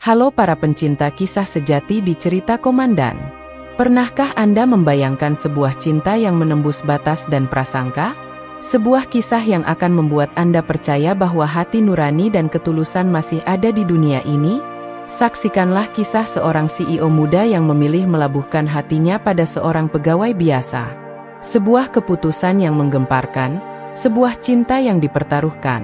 Halo para pencinta kisah sejati di Cerita Komandan. Pernahkah Anda membayangkan sebuah cinta yang menembus batas dan prasangka? Sebuah kisah yang akan membuat Anda percaya bahwa hati nurani dan ketulusan masih ada di dunia ini? Saksikanlah kisah seorang CEO muda yang memilih melabuhkan hatinya pada seorang pegawai biasa. Sebuah keputusan yang menggemparkan, sebuah cinta yang dipertaruhkan.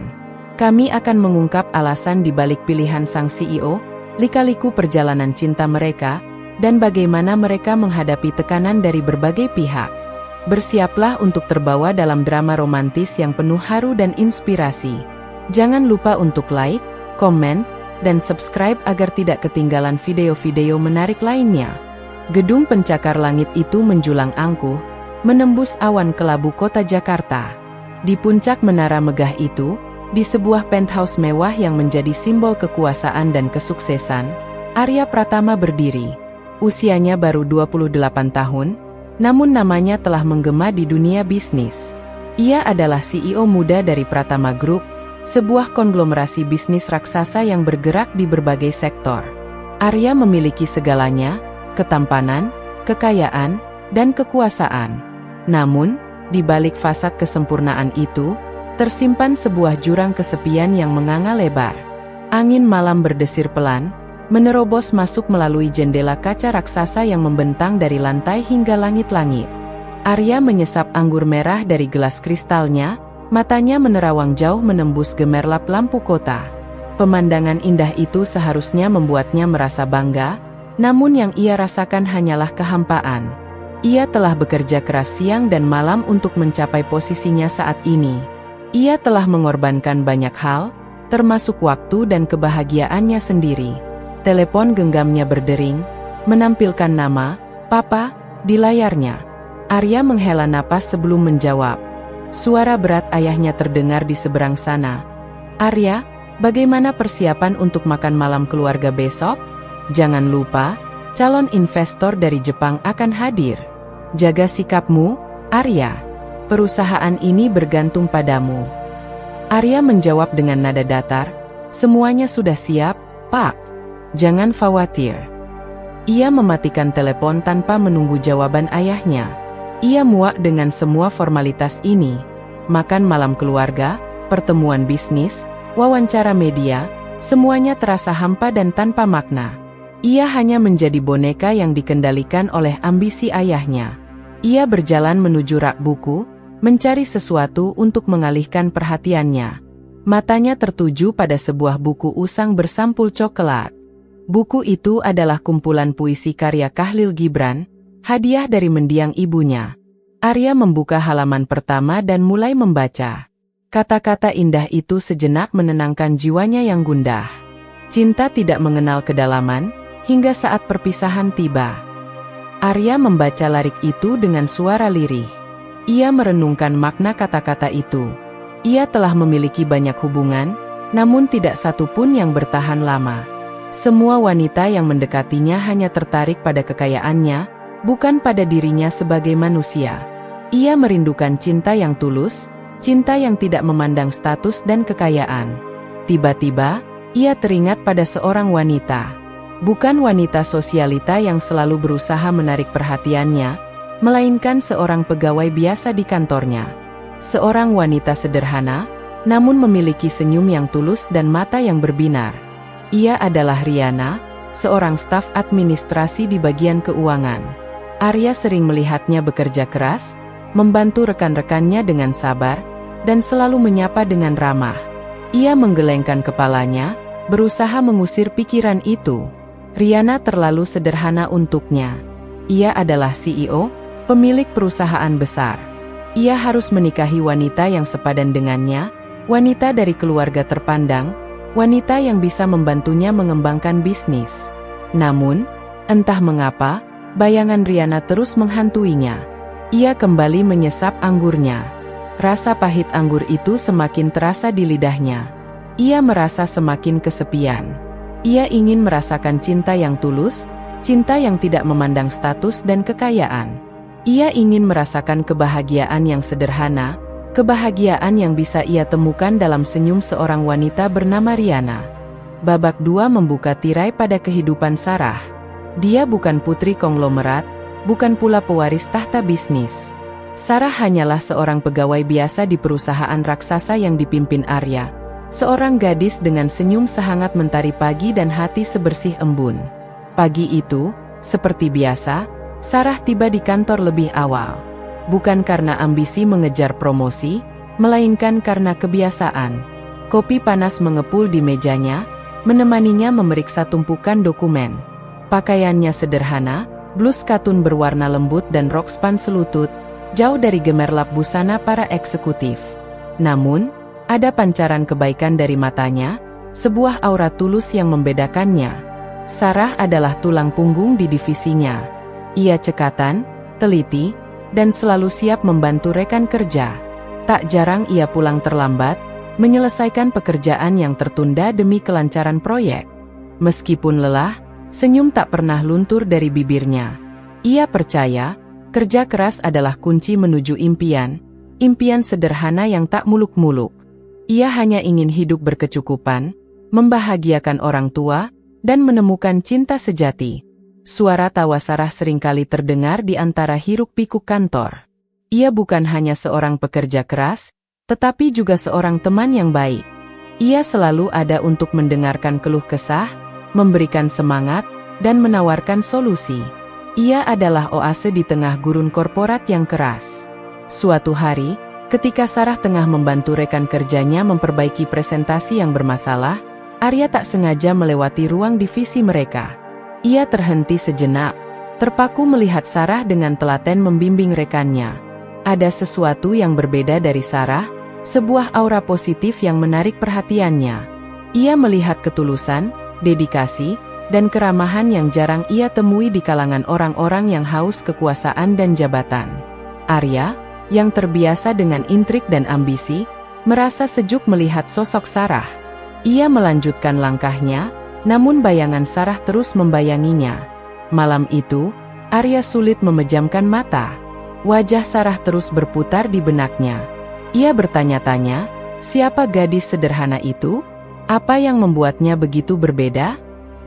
Kami akan mengungkap alasan di balik pilihan sang CEO, lika-liku perjalanan cinta mereka, dan bagaimana mereka menghadapi tekanan dari berbagai pihak. Bersiaplah untuk terbawa dalam drama romantis yang penuh haru dan inspirasi. Jangan lupa untuk like, komen, dan subscribe agar tidak ketinggalan video-video menarik lainnya. Gedung pencakar langit itu menjulang angkuh, menembus awan kelabu kota Jakarta. Di puncak menara megah itu, di sebuah penthouse mewah yang menjadi simbol kekuasaan dan kesuksesan, Arya Pratama berdiri. Usianya baru 28 tahun, namun namanya telah menggema di dunia bisnis. Ia adalah CEO muda dari Pratama Group, sebuah konglomerasi bisnis raksasa yang bergerak di berbagai sektor. Arya memiliki segalanya, ketampanan, kekayaan, dan kekuasaan. Namun, di balik fasad kesempurnaan itu, tersimpan sebuah jurang kesepian yang menganga lebar. Angin malam berdesir pelan, menerobos masuk melalui jendela kaca raksasa yang membentang dari lantai hingga langit-langit. Arya menyesap anggur merah dari gelas kristalnya, matanya menerawang jauh menembus gemerlap lampu kota. Pemandangan indah itu seharusnya membuatnya merasa bangga, namun yang ia rasakan hanyalah kehampaan. Ia telah bekerja keras siang dan malam untuk mencapai posisinya saat ini. Ia telah mengorbankan banyak hal, termasuk waktu dan kebahagiaannya sendiri. Telepon genggamnya berdering, menampilkan nama, "Papa," di layarnya. Arya menghela napas sebelum menjawab. Suara berat ayahnya terdengar di seberang sana. "Arya, bagaimana persiapan untuk makan malam keluarga besok? Jangan lupa, calon investor dari Jepang akan hadir. Jaga sikapmu, Arya. Perusahaan ini bergantung padamu." Arya menjawab dengan nada datar, "Semuanya sudah siap, Pak. Jangan khawatir." Ia mematikan telepon tanpa menunggu jawaban ayahnya. Ia muak dengan semua formalitas ini. Makan malam keluarga, pertemuan bisnis, wawancara media, semuanya terasa hampa dan tanpa makna. Ia hanya menjadi boneka yang dikendalikan oleh ambisi ayahnya. Ia berjalan menuju rak buku, mencari sesuatu untuk mengalihkan perhatiannya. Matanya tertuju pada sebuah buku usang bersampul coklat. Buku itu adalah kumpulan puisi karya Khalil Gibran, hadiah dari mendiang ibunya. Arya membuka halaman pertama dan mulai membaca. Kata-kata indah itu sejenak menenangkan jiwanya yang gundah. Cinta tidak mengenal kedalaman, hingga saat perpisahan tiba. Arya membaca lirik itu dengan suara lirih. Ia merenungkan makna kata-kata itu. Ia telah memiliki banyak hubungan, namun tidak satu pun yang bertahan lama. Semua wanita yang mendekatinya hanya tertarik pada kekayaannya, bukan pada dirinya sebagai manusia. Ia merindukan cinta yang tulus, cinta yang tidak memandang status dan kekayaan. Tiba-tiba, ia teringat pada seorang wanita. Bukan wanita sosialita yang selalu berusaha menarik perhatiannya, melainkan seorang pegawai biasa di kantornya. Seorang wanita sederhana, namun memiliki senyum yang tulus dan mata yang berbinar. Ia adalah Riana, seorang staf administrasi di bagian keuangan. Arya sering melihatnya bekerja keras, membantu rekan-rekannya dengan sabar, dan selalu menyapa dengan ramah. Ia menggelengkan kepalanya, berusaha mengusir pikiran itu. Riana terlalu sederhana untuknya. Ia adalah CEO, pemilik perusahaan besar. Ia harus menikahi wanita yang sepadan dengannya, wanita dari keluarga terpandang, wanita yang bisa membantunya mengembangkan bisnis. Namun, entah mengapa, bayangan Riana terus menghantuinya. Ia kembali menyesap anggurnya. Rasa pahit anggur itu semakin terasa di lidahnya. Ia merasa semakin kesepian. Ia ingin merasakan cinta yang tulus, cinta yang tidak memandang status dan kekayaan. Ia ingin merasakan kebahagiaan yang sederhana, kebahagiaan yang bisa ia temukan dalam senyum seorang wanita bernama Riana. Babak 2 membuka tirai pada kehidupan Sarah. Dia bukan putri konglomerat, bukan pula pewaris tahta bisnis. Sarah hanyalah seorang pegawai biasa di perusahaan raksasa yang dipimpin Arya. Seorang gadis dengan senyum sehangat mentari pagi dan hati sebersih embun. Pagi itu, seperti biasa, Sarah tiba di kantor lebih awal. Bukan karena ambisi mengejar promosi, melainkan karena kebiasaan. Kopi panas mengepul di mejanya, menemaninya memeriksa tumpukan dokumen. Pakaiannya sederhana, blus katun berwarna lembut dan rok span selutut, jauh dari gemerlap busana para eksekutif. Namun, ada pancaran kebaikan dari matanya, sebuah aura tulus yang membedakannya. Sarah adalah tulang punggung di divisinya. Ia cekatan, teliti, dan selalu siap membantu rekan kerja. Tak jarang ia pulang terlambat, menyelesaikan pekerjaan yang tertunda demi kelancaran proyek. Meskipun lelah, senyum tak pernah luntur dari bibirnya. Ia percaya, kerja keras adalah kunci menuju impian, impian sederhana yang tak muluk-muluk. Ia hanya ingin hidup berkecukupan, membahagiakan orang tua, dan menemukan cinta sejati. Suara tawa Sarah seringkali terdengar di antara hiruk-pikuk kantor. Ia bukan hanya seorang pekerja keras, tetapi juga seorang teman yang baik. Ia selalu ada untuk mendengarkan keluh kesah, memberikan semangat, dan menawarkan solusi. Ia adalah oase di tengah gurun korporat yang keras. Suatu hari, ketika Sarah tengah membantu rekan kerjanya memperbaiki presentasi yang bermasalah, Arya tak sengaja melewati ruang divisi mereka. Ia terhenti sejenak, terpaku melihat Sarah dengan telaten membimbing rekannya. Ada sesuatu yang berbeda dari Sarah, sebuah aura positif yang menarik perhatiannya. Ia melihat ketulusan, dedikasi, dan keramahan yang jarang ia temui di kalangan orang-orang yang haus kekuasaan dan jabatan. Arya, yang terbiasa dengan intrik dan ambisi, merasa sejuk melihat sosok Sarah. Ia melanjutkan langkahnya, namun bayangan Sarah terus membayanginya. Malam itu, Arya sulit memejamkan mata. Wajah Sarah terus berputar di benaknya. Ia bertanya-tanya, siapa gadis sederhana itu? Apa yang membuatnya begitu berbeda?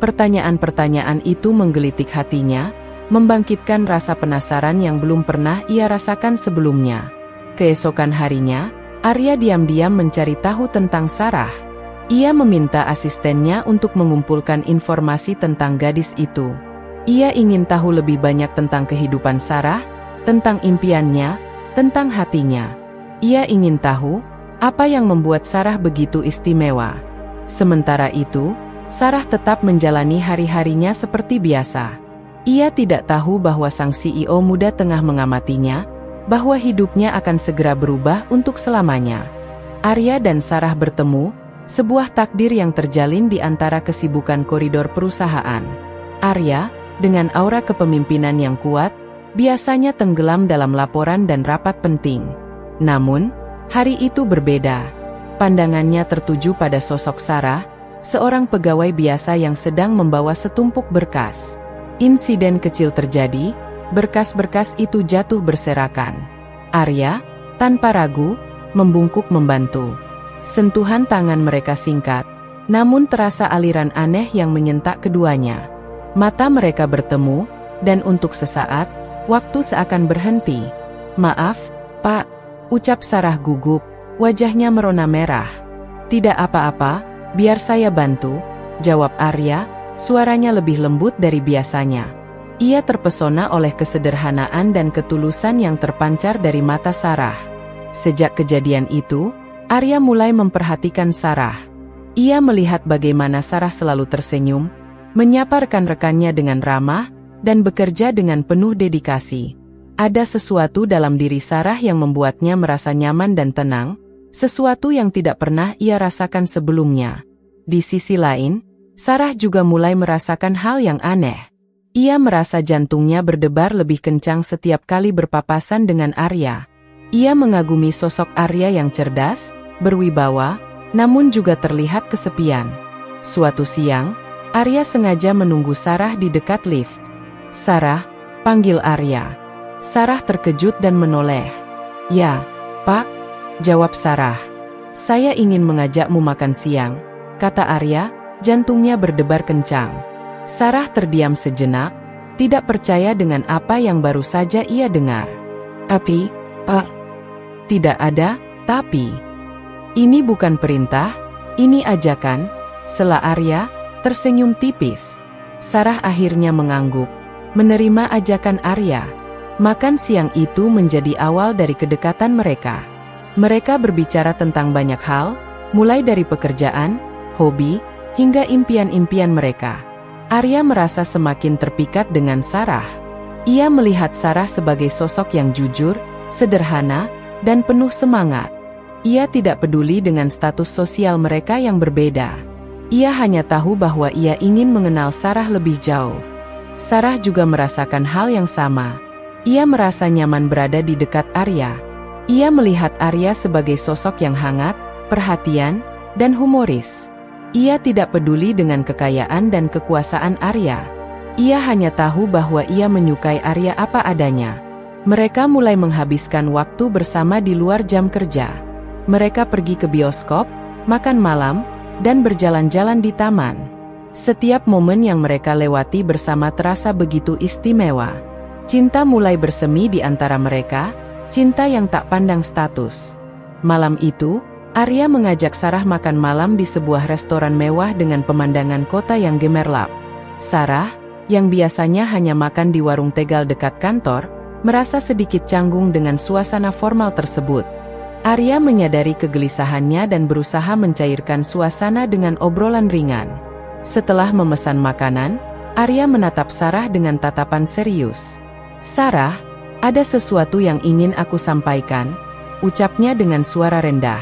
Pertanyaan-pertanyaan itu menggelitik hatinya, membangkitkan rasa penasaran yang belum pernah ia rasakan sebelumnya. Keesokan harinya, Arya diam-diam mencari tahu tentang Sarah. Ia meminta asistennya untuk mengumpulkan informasi tentang gadis itu. Ia ingin tahu lebih banyak tentang kehidupan Sarah, tentang impiannya, tentang hatinya. Ia ingin tahu, apa yang membuat Sarah begitu istimewa. Sementara itu, Sarah tetap menjalani hari-harinya seperti biasa. Ia tidak tahu bahwa sang CEO muda tengah mengamatinya, bahwa hidupnya akan segera berubah untuk selamanya. Arya dan Sarah bertemu, sebuah takdir yang terjalin di antara kesibukan koridor perusahaan. Arya, dengan aura kepemimpinan yang kuat, biasanya tenggelam dalam laporan dan rapat penting. Namun, hari itu berbeda. Pandangannya tertuju pada sosok Sarah, seorang pegawai biasa yang sedang membawa setumpuk berkas. Insiden kecil terjadi, berkas-berkas itu jatuh berserakan. Arya, tanpa ragu, membungkuk membantu. Sentuhan tangan mereka singkat, namun terasa aliran aneh yang menyentak keduanya. Mata mereka bertemu, dan untuk sesaat, waktu seakan berhenti. "Maaf, Pak," ucap Sarah gugup, wajahnya merona merah. "Tidak apa-apa, biar saya bantu," jawab Arya, suaranya lebih lembut dari biasanya. Ia terpesona oleh kesederhanaan dan ketulusan yang terpancar dari mata Sarah. Sejak kejadian itu, Arya mulai memperhatikan Sarah. Ia melihat bagaimana Sarah selalu tersenyum, menyapa rekan-rekannya dengan ramah, dan bekerja dengan penuh dedikasi. Ada sesuatu dalam diri Sarah yang membuatnya merasa nyaman dan tenang, sesuatu yang tidak pernah ia rasakan sebelumnya. Di sisi lain, Sarah juga mulai merasakan hal yang aneh. Ia merasa jantungnya berdebar lebih kencang setiap kali berpapasan dengan Arya. Ia mengagumi sosok Arya yang cerdas, berwibawa, namun juga terlihat kesepian. Suatu siang, Arya sengaja menunggu Sarah di dekat lift. "Sarah," panggil Arya. Sarah terkejut dan menoleh. "Ya, Pak," jawab Sarah. "Saya ingin mengajakmu makan siang," kata Arya, Jantungnya berdebar kencang. Sarah terdiam sejenak, tidak percaya dengan apa yang baru saja ia dengar. Tidak ada, tapi. Ini bukan perintah, ini ajakan, sela Arya, tersenyum tipis. Sarah akhirnya mengangguk, menerima ajakan Arya. Makan siang itu menjadi awal dari kedekatan mereka. Mereka berbicara tentang banyak hal, mulai dari pekerjaan, hobi, hingga impian-impian mereka. Arya merasa semakin terpikat dengan Sarah. Ia melihat Sarah sebagai sosok yang jujur, sederhana, dan penuh semangat. Ia tidak peduli dengan status sosial mereka yang berbeda. Ia hanya tahu bahwa ia ingin mengenal Sarah lebih jauh. Sarah juga merasakan hal yang sama. Ia merasa nyaman berada di dekat Arya. Ia melihat Arya sebagai sosok yang hangat, perhatian, dan humoris. Ia tidak peduli dengan kekayaan dan kekuasaan Arya. Ia hanya tahu bahwa ia menyukai Arya apa adanya. Mereka mulai menghabiskan waktu bersama di luar jam kerja. Mereka pergi ke bioskop, makan malam, dan berjalan-jalan di taman. Setiap momen yang mereka lewati bersama terasa begitu istimewa. Cinta mulai bersemi di antara mereka, cinta yang tak pandang status. Malam itu, Arya mengajak Sarah makan malam di sebuah restoran mewah dengan pemandangan kota yang gemerlap. Sarah, yang biasanya hanya makan di warung tegal dekat kantor, merasa sedikit canggung dengan suasana formal tersebut. Arya menyadari kegelisahannya dan berusaha mencairkan suasana dengan obrolan ringan. Setelah memesan makanan, Arya menatap Sarah dengan tatapan serius. "Sarah, ada sesuatu yang ingin aku sampaikan," ucapnya dengan suara rendah.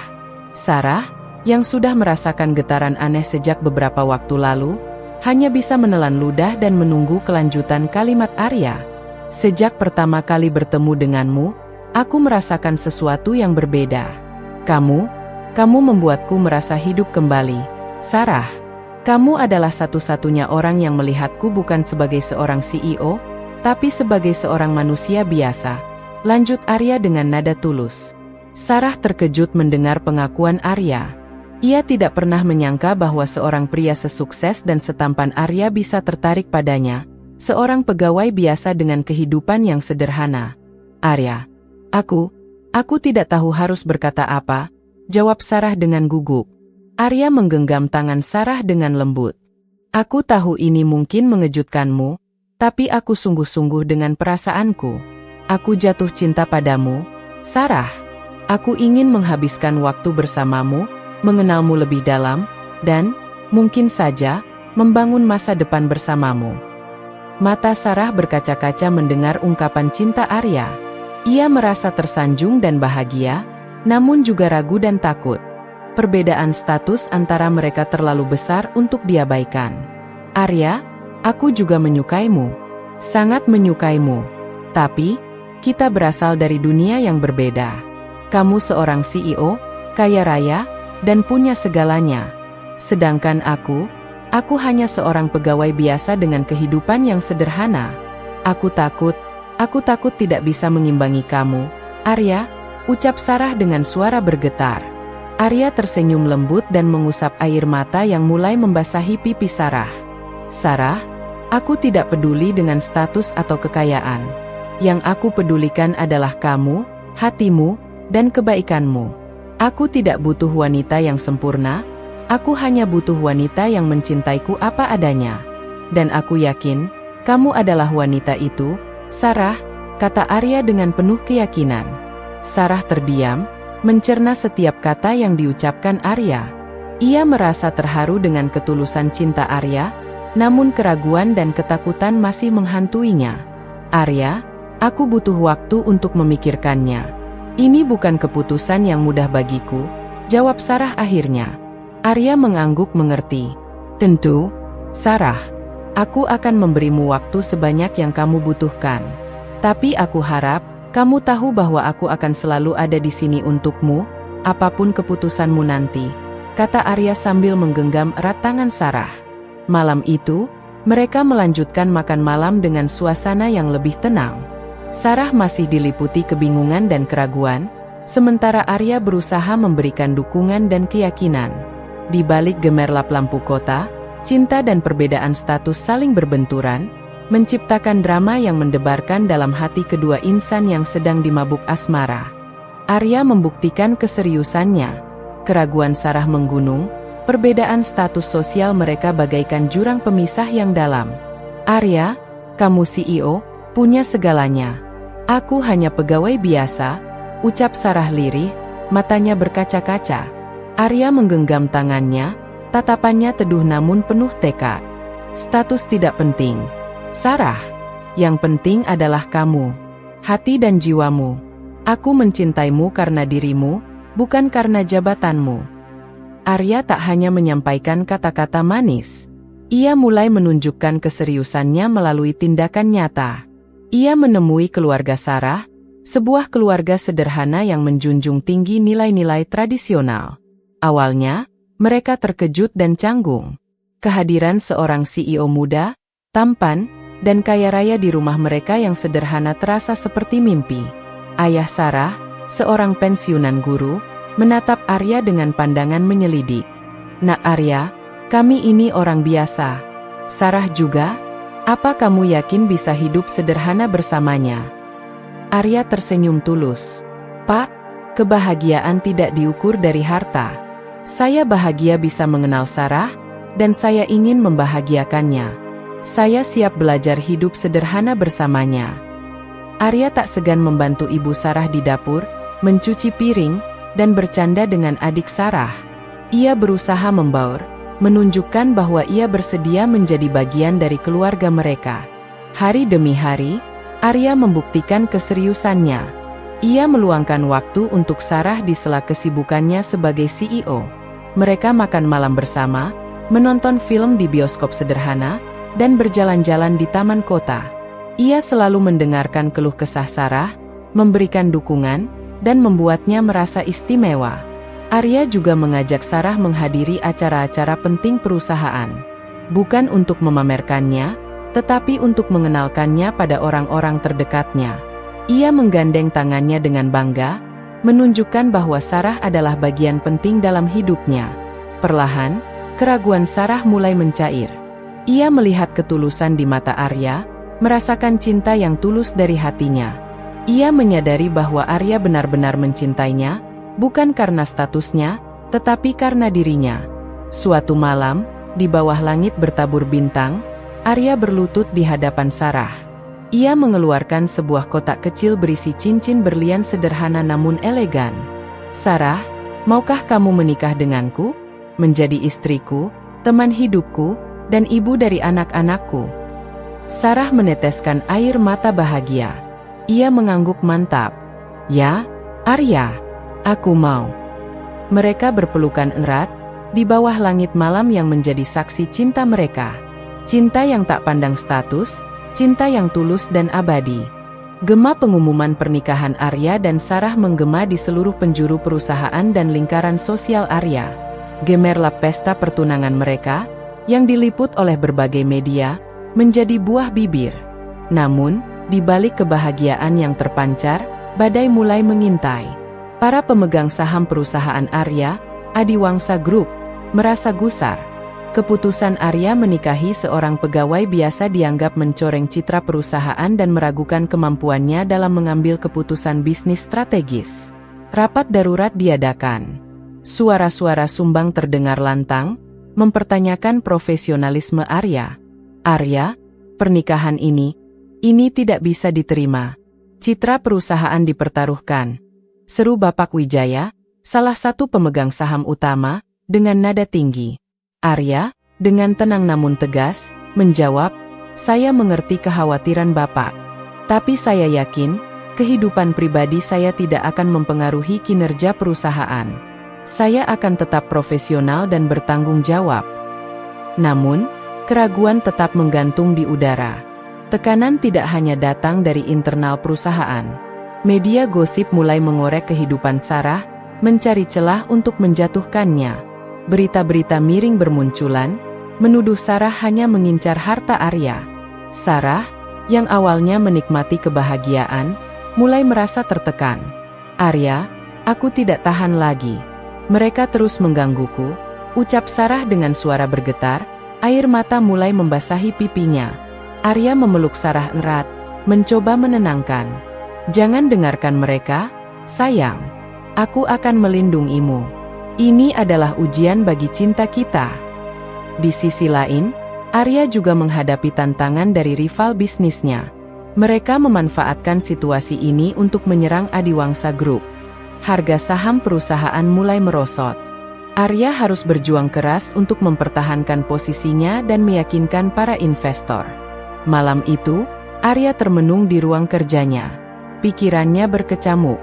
Sarah, yang sudah merasakan getaran aneh sejak beberapa waktu lalu, hanya bisa menelan ludah dan menunggu kelanjutan kalimat Arya. "Sejak pertama kali bertemu denganmu, aku merasakan sesuatu yang berbeda. Kamu membuatku merasa hidup kembali. Sarah, kamu adalah satu-satunya orang yang melihatku bukan sebagai seorang CEO, tapi sebagai seorang manusia biasa," lanjut Arya dengan nada tulus. Sarah terkejut mendengar pengakuan Arya. Ia tidak pernah menyangka bahwa seorang pria sesukses dan setampan Arya bisa tertarik padanya, seorang pegawai biasa dengan kehidupan yang sederhana. "Arya, aku tidak tahu harus berkata apa," jawab Sarah dengan gugup. Arya menggenggam tangan Sarah dengan lembut. "Aku tahu ini mungkin mengejutkanmu, tapi aku sungguh-sungguh dengan perasaanku. Aku jatuh cinta padamu, Sarah. Aku ingin menghabiskan waktu bersamamu, mengenalmu lebih dalam, dan, mungkin saja, membangun masa depan bersamamu." Mata Sarah berkaca-kaca mendengar ungkapan cinta Arya. Ia merasa tersanjung dan bahagia, namun juga ragu dan takut. Perbedaan status antara mereka terlalu besar untuk diabaikan. "Arya, aku juga menyukaimu. Sangat menyukaimu. Tapi, kita berasal dari dunia yang berbeda. Kamu seorang CEO, kaya raya, dan punya segalanya. Sedangkan aku hanya seorang pegawai biasa dengan kehidupan yang sederhana. Aku takut tidak bisa mengimbangi kamu, Arya," ucap Sarah dengan suara bergetar. Arya tersenyum lembut dan mengusap air mata yang mulai membasahi pipi Sarah. "Sarah, aku tidak peduli dengan status atau kekayaan. Yang aku pedulikan adalah kamu, hatimu, dan kebaikanmu. Aku tidak butuh wanita yang sempurna, aku hanya butuh wanita yang mencintaiku apa adanya. Dan aku yakin, kamu adalah wanita itu, Sarah," kata Arya dengan penuh keyakinan. Sarah terdiam, mencerna setiap kata yang diucapkan Arya. Ia merasa terharu dengan ketulusan cinta Arya, namun keraguan dan ketakutan masih menghantuinya. "Arya, aku butuh waktu untuk memikirkannya. Ini bukan keputusan yang mudah bagiku," jawab Sarah akhirnya. Arya mengangguk mengerti. "Tentu, Sarah. Aku akan memberimu waktu sebanyak yang kamu butuhkan. Tapi aku harap, kamu tahu bahwa aku akan selalu ada di sini untukmu, apapun keputusanmu nanti," kata Arya sambil menggenggam erat tangan Sarah. Malam itu, mereka melanjutkan makan malam dengan suasana yang lebih tenang. Sarah masih diliputi kebingungan dan keraguan, sementara Arya berusaha memberikan dukungan dan keyakinan. Di balik gemerlap lampu kota, Cinta dan perbedaan status saling berbenturan, menciptakan drama yang mendebarkan dalam hati kedua insan yang sedang dimabuk asmara. Arya membuktikan keseriusannya. Keraguan Sarah menggunung, perbedaan status sosial mereka bagaikan jurang pemisah yang dalam. Arya, kamu CEO, punya segalanya. Aku hanya pegawai biasa, ucap Sarah lirih, matanya berkaca-kaca. Arya menggenggam tangannya, tatapannya teduh namun penuh tekad. Status tidak penting, Sarah. Yang penting adalah kamu, hati dan jiwamu. Aku mencintaimu karena dirimu, bukan karena jabatanmu. Arya tak hanya menyampaikan kata-kata manis. Ia mulai menunjukkan keseriusannya melalui tindakan nyata. Ia menemui keluarga Sarah, sebuah keluarga sederhana yang menjunjung tinggi nilai-nilai tradisional. Awalnya, mereka terkejut dan canggung. Kehadiran seorang CEO muda, tampan, dan kaya raya di rumah mereka yang sederhana terasa seperti mimpi. Ayah Sarah, seorang pensiunan guru, menatap Arya dengan pandangan menyelidik. Nak Arya, kami ini orang biasa. Sarah juga? Apa kamu yakin bisa hidup sederhana bersamanya? Arya tersenyum tulus. Pak, kebahagiaan tidak diukur dari harta. Saya bahagia bisa mengenal Sarah, dan saya ingin membahagiakannya. Saya siap belajar hidup sederhana bersamanya. Arya tak segan membantu ibu Sarah di dapur, mencuci piring, dan bercanda dengan adik Sarah. Ia berusaha membaur, menunjukkan bahwa ia bersedia menjadi bagian dari keluarga mereka. Hari demi hari, Arya membuktikan keseriusannya. Ia meluangkan waktu untuk Sarah di sela kesibukannya sebagai CEO. Mereka makan malam bersama, menonton film di bioskop sederhana, dan berjalan-jalan di taman kota. Ia selalu mendengarkan keluh kesah Sarah, memberikan dukungan, dan membuatnya merasa istimewa. Arya juga mengajak Sarah menghadiri acara-acara penting perusahaan. Bukan untuk memamerkannya, tetapi untuk mengenalkannya pada orang-orang terdekatnya. Ia menggandeng tangannya dengan bangga, menunjukkan bahwa Sarah adalah bagian penting dalam hidupnya. Perlahan, keraguan Sarah mulai mencair. Ia melihat ketulusan di mata Arya, merasakan cinta yang tulus dari hatinya. Ia menyadari bahwa Arya benar-benar mencintainya, bukan karena statusnya, tetapi karena dirinya. Suatu malam, di bawah langit bertabur bintang, Arya berlutut di hadapan Sarah. Ia mengeluarkan sebuah kotak kecil berisi cincin berlian sederhana namun elegan. Sarah, maukah kamu menikah denganku? Menjadi istriku, teman hidupku, dan ibu dari anak-anakku. Sarah meneteskan air mata bahagia. Ia mengangguk mantap. Ya, Arya, aku mau. Mereka berpelukan erat, di bawah langit malam yang menjadi saksi cinta mereka. Cinta yang tak pandang status, cinta yang tulus dan abadi. Gema pengumuman pernikahan Arya dan Sarah menggema di seluruh penjuru perusahaan dan lingkaran sosial Arya. Gemerlap pesta pertunangan mereka, yang diliput oleh berbagai media, menjadi buah bibir. Namun, di balik kebahagiaan yang terpancar, badai mulai mengintai. Para pemegang saham perusahaan Arya, Adiwangsa Group, merasa gusar. Keputusan Arya menikahi seorang pegawai biasa dianggap mencoreng citra perusahaan dan meragukan kemampuannya dalam mengambil keputusan bisnis strategis. Rapat darurat diadakan. Suara-suara sumbang terdengar lantang, mempertanyakan profesionalisme Arya. Arya, pernikahan ini tidak bisa diterima. Citra perusahaan dipertaruhkan. Seru Bapak Wijaya, salah satu pemegang saham utama, dengan nada tinggi. Arya, dengan tenang namun tegas, menjawab, saya mengerti kekhawatiran Bapak. Tapi saya yakin, kehidupan pribadi saya tidak akan mempengaruhi kinerja perusahaan. Saya akan tetap profesional dan bertanggung jawab. Namun, keraguan tetap menggantung di udara. Tekanan tidak hanya datang dari internal perusahaan. Media gosip mulai mengorek kehidupan Sarah, mencari celah untuk menjatuhkannya. Berita-berita miring bermunculan, menuduh Sarah hanya mengincar harta Arya. Sarah, yang awalnya menikmati kebahagiaan, mulai merasa tertekan. Arya, aku tidak tahan lagi. Mereka terus menggangguku, ucap Sarah dengan suara bergetar. Air mata mulai membasahi pipinya. Arya memeluk Sarah erat, mencoba menenangkan. "Jangan dengarkan mereka, sayang. Aku akan melindungimu. Ini adalah ujian bagi cinta kita." Di sisi lain, Arya juga menghadapi tantangan dari rival bisnisnya. Mereka memanfaatkan situasi ini untuk menyerang Adiwangsa Group. Harga saham perusahaan mulai merosot. Arya harus berjuang keras untuk mempertahankan posisinya dan meyakinkan para investor. Malam itu, Arya termenung di ruang kerjanya. Pikirannya berkecamuk.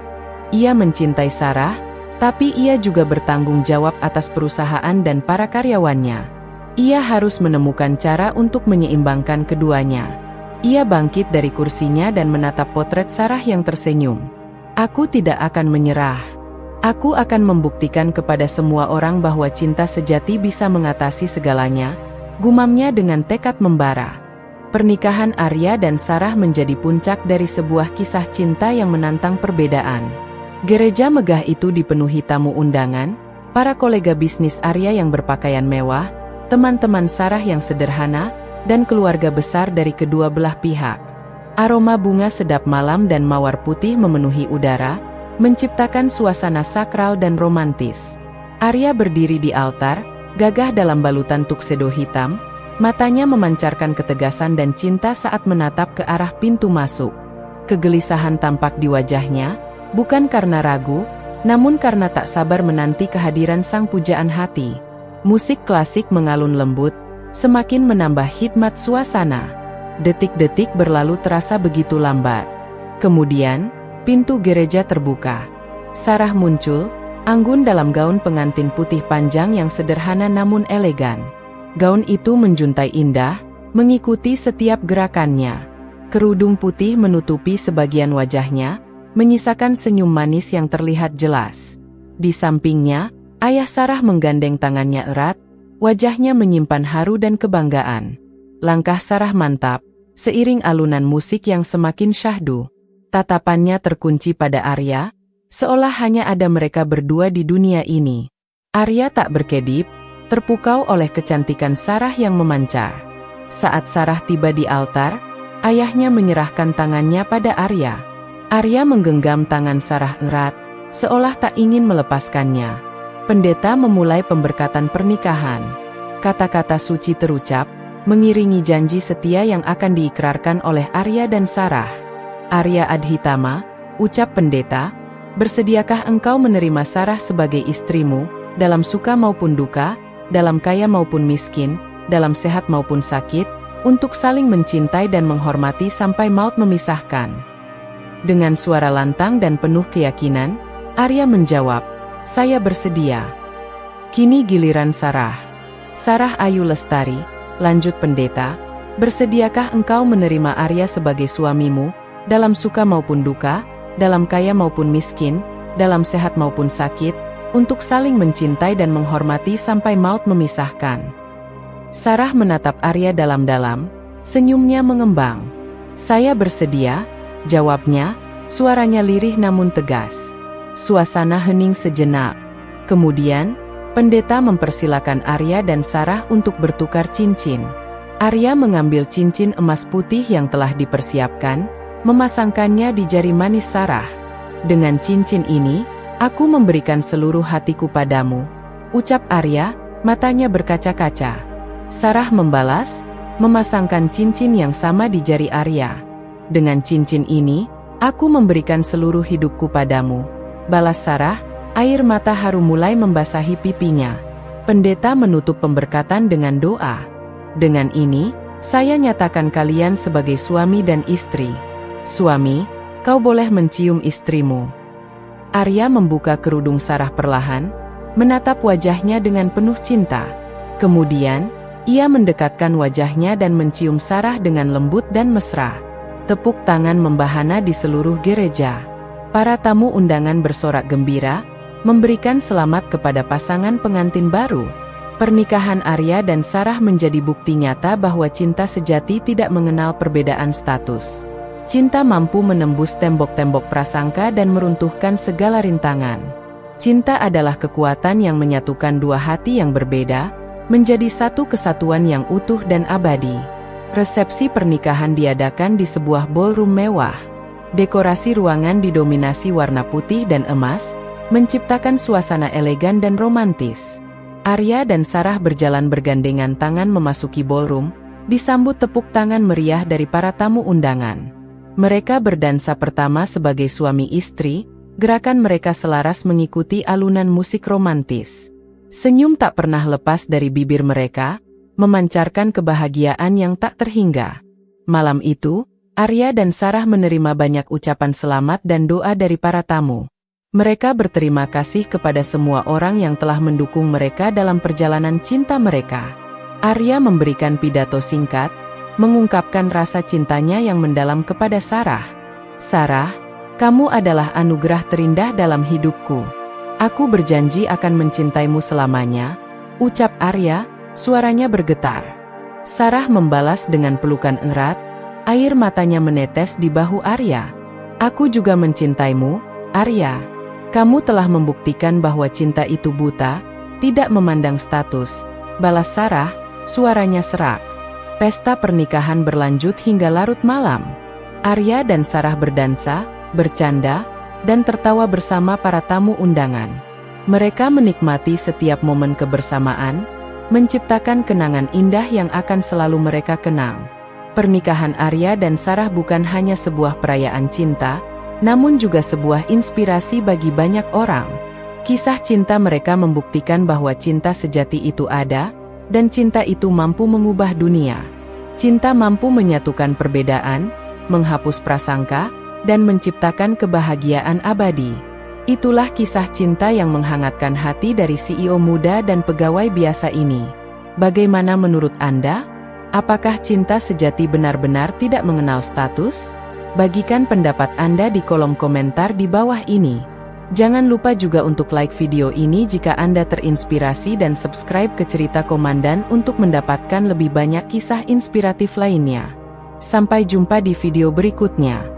Ia mencintai Sarah, tapi ia juga bertanggung jawab atas perusahaan dan para karyawannya. Ia harus menemukan cara untuk menyeimbangkan keduanya. Ia bangkit dari kursinya dan menatap potret Sarah yang tersenyum. "Aku tidak akan menyerah. Aku akan membuktikan kepada semua orang bahwa cinta sejati bisa mengatasi segalanya," gumamnya dengan tekad membara. Pernikahan Arya dan Sarah menjadi puncak dari sebuah kisah cinta yang menantang perbedaan. Gereja megah itu dipenuhi tamu undangan, para kolega bisnis Arya yang berpakaian mewah, teman-teman Sarah yang sederhana, dan keluarga besar dari kedua belah pihak. Aroma bunga sedap malam dan mawar putih memenuhi udara, menciptakan suasana sakral dan romantis. Arya berdiri di altar, gagah dalam balutan tuxedo hitam, matanya memancarkan ketegasan dan cinta saat menatap ke arah pintu masuk. Kegelisahan tampak di wajahnya, bukan karena ragu, namun karena tak sabar menanti kehadiran sang pujaan hati. Musik klasik mengalun lembut, semakin menambah hikmat suasana. Detik-detik berlalu terasa begitu lambat. Kemudian, pintu gereja terbuka. Sarah muncul, anggun dalam gaun pengantin putih panjang yang sederhana namun elegan. Gaun itu menjuntai indah, mengikuti setiap gerakannya. Kerudung putih menutupi sebagian wajahnya, menyisakan senyum manis yang terlihat jelas. Di sampingnya, ayah Sarah menggandeng tangannya erat, wajahnya menyimpan haru dan kebanggaan. Langkah Sarah mantap, seiring alunan musik yang semakin syahdu. Tatapannya terkunci pada Arya, seolah hanya ada mereka berdua di dunia ini. Arya tak berkedip, terpukau oleh kecantikan Sarah yang memancar. Saat Sarah tiba di altar, ayahnya menyerahkan tangannya pada Arya. Arya menggenggam tangan Sarah erat, seolah tak ingin melepaskannya. Pendeta memulai pemberkatan pernikahan. Kata-kata suci terucap, mengiringi janji setia yang akan diikrarkan oleh Arya dan Sarah. "Arya Adhitama," ucap pendeta, "bersediakah engkau menerima Sarah sebagai istrimu, dalam suka maupun duka, dalam kaya maupun miskin, dalam sehat maupun sakit, untuk saling mencintai dan menghormati sampai maut memisahkan?" Dengan suara lantang dan penuh keyakinan, Arya menjawab, "Saya bersedia." Kini giliran Sarah. "Sarah Ayu Lestari," lanjut pendeta, "bersediakah engkau menerima Arya sebagai suamimu, dalam suka maupun duka, dalam kaya maupun miskin, dalam sehat maupun sakit, untuk saling mencintai dan menghormati sampai maut memisahkan?" Sarah menatap Arya dalam-dalam, senyumnya mengembang. "Saya bersedia," jawabnya, suaranya lirih namun tegas. Suasana hening sejenak. Kemudian, pendeta mempersilakan Arya dan Sarah untuk bertukar cincin. Arya mengambil cincin emas putih yang telah dipersiapkan, memasangkannya di jari manis Sarah. "Dengan cincin ini, aku memberikan seluruh hatiku padamu," ucap Arya, matanya berkaca-kaca. Sarah membalas, memasangkan cincin yang sama di jari Arya. "Dengan cincin ini, aku memberikan seluruh hidupku padamu," balas Sarah, air mata haru mulai membasahi pipinya. Pendeta menutup pemberkatan dengan doa. "Dengan ini, saya nyatakan kalian sebagai suami dan istri. Suami, kau boleh mencium istrimu." Arya membuka kerudung Sarah perlahan, menatap wajahnya dengan penuh cinta. Kemudian, ia mendekatkan wajahnya dan mencium Sarah dengan lembut dan mesra. Tepuk tangan membahana di seluruh gereja. Para tamu undangan bersorak gembira, memberikan selamat kepada pasangan pengantin baru. Pernikahan Arya dan Sarah menjadi bukti nyata bahwa cinta sejati tidak mengenal perbedaan status. Cinta mampu menembus tembok-tembok prasangka dan meruntuhkan segala rintangan. Cinta adalah kekuatan yang menyatukan dua hati yang berbeda, menjadi satu kesatuan yang utuh dan abadi. Resepsi pernikahan diadakan di sebuah ballroom mewah. Dekorasi ruangan didominasi warna putih dan emas, menciptakan suasana elegan dan romantis. Arya dan Sarah berjalan bergandengan tangan memasuki ballroom, disambut tepuk tangan meriah dari para tamu undangan. Mereka berdansa pertama sebagai suami istri, gerakan mereka selaras mengikuti alunan musik romantis. Senyum tak pernah lepas dari bibir mereka, memancarkan kebahagiaan yang tak terhingga. Malam itu, Arya dan Sarah menerima banyak ucapan selamat dan doa dari para tamu. Mereka berterima kasih kepada semua orang yang telah mendukung mereka dalam perjalanan cinta mereka. Arya memberikan pidato singkat, mengungkapkan rasa cintanya yang mendalam kepada Sarah. "Sarah, kamu adalah anugerah terindah dalam hidupku. Aku berjanji akan mencintaimu selamanya," ucap Arya, suaranya bergetar. Sarah membalas dengan pelukan erat, air matanya menetes di bahu Arya. "Aku juga mencintaimu, Arya. Kamu telah membuktikan bahwa cinta itu buta, tidak memandang status," balas Sarah, suaranya serak. Pesta pernikahan berlanjut hingga larut malam. Arya dan Sarah berdansa, bercanda, dan tertawa bersama para tamu undangan. Mereka menikmati setiap momen kebersamaan, menciptakan kenangan indah yang akan selalu mereka kenang. Pernikahan Arya dan Sarah bukan hanya sebuah perayaan cinta, namun juga sebuah inspirasi bagi banyak orang. Kisah cinta mereka membuktikan bahwa cinta sejati itu ada, dan cinta itu mampu mengubah dunia. Cinta mampu menyatukan perbedaan, menghapus prasangka, dan menciptakan kebahagiaan abadi. Itulah kisah cinta yang menghangatkan hati dari CEO muda dan pegawai biasa ini. Bagaimana menurut Anda? Apakah cinta sejati benar-benar tidak mengenal status? Bagikan pendapat Anda di kolom komentar di bawah ini. Jangan lupa juga untuk like video ini jika Anda terinspirasi dan subscribe ke Cerita Komandan untuk mendapatkan lebih banyak kisah inspiratif lainnya. Sampai jumpa di video berikutnya.